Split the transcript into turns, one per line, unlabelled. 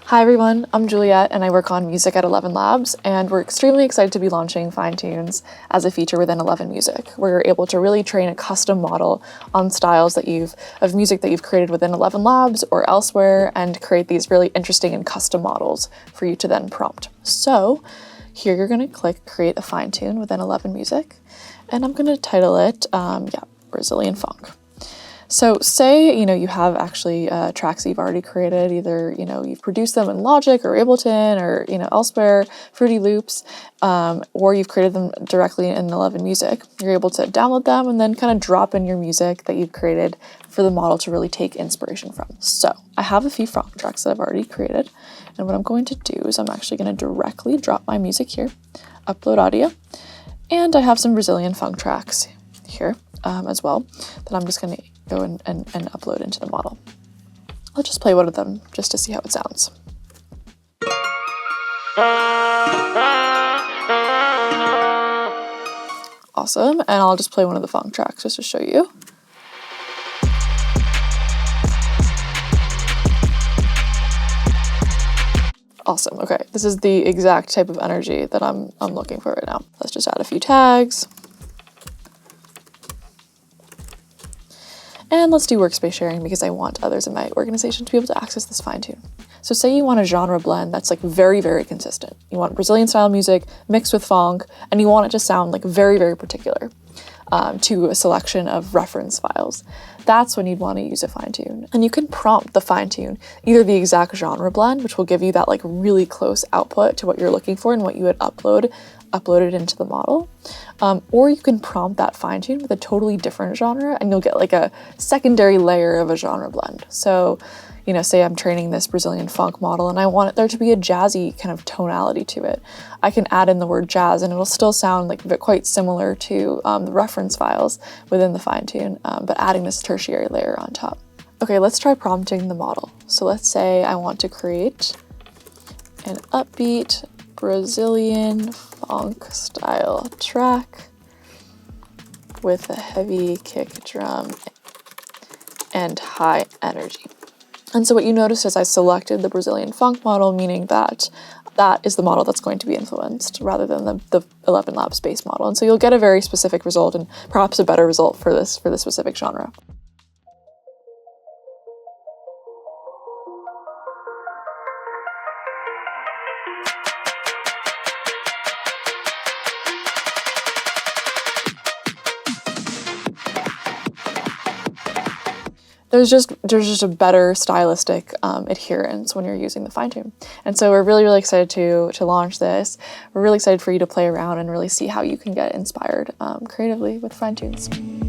Hi everyone, I'm Juliet and I work on music at ElevenLabs, and we're extremely excited to be launching Finetunes as a feature within Eleven Music, where you're able to really train a custom model on styles of music that you've created within ElevenLabs or elsewhere, and create these really interesting and custom models for you to then prompt. So here you're going to click create a Finetune within Eleven Music, and I'm going to title it Brazilian Funk. So say, you have actually tracks that you've already created, either, you've produced them in Logic or Ableton or, elsewhere, Fruity Loops, or you've created them directly in Eleven Music. You're able to download them and then kind of drop in your music that you've created for the model to really take inspiration from. So I have a few funk tracks that I've already created. And what I'm going to do is I'm actually going to directly drop my music here, upload audio, and I have some Brazilian funk tracks here as well that I'm just going to go and upload into the model. I'll just play one of them just to see how it sounds. Awesome, and I'll just play one of the funk tracks just to show you. Awesome, okay, this is the exact type of energy that I'm looking for right now. Let's just add a few tags. And let's do workspace sharing because I want others in my organization to be able to access this Finetune. So say you want a genre blend that's like very, very consistent. You want Brazilian style music mixed with funk, and you want it to sound like very, very particular to a selection of reference files. That's when you'd want to use a Finetune. And you can prompt the Finetune either the exact genre blend, which will give you that like really close output to what you're looking for and what you would upload it into the model, or you can prompt that Finetune with a totally different genre and you'll get like a secondary layer of a genre blend. So, say I'm training this Brazilian funk model and I want there to be a jazzy kind of tonality to it. I can add in the word jazz and it'll still sound like quite similar to the reference files within the Finetune, but adding this tertiary layer on top. Okay, let's try prompting the model. So let's say I want to create an upbeat Brazilian funk style track with a heavy kick drum and high energy. And so what you notice is I selected the Brazilian funk model, meaning that that is the model that's going to be influenced rather than the ElevenLabs base model. And so you'll get a very specific result and perhaps a better result for this specific genre. There's just a better stylistic adherence when you're using the Finetune. And so we're really, really excited to launch this. We're really excited for you to play around and really see how you can get inspired creatively with Finetunes.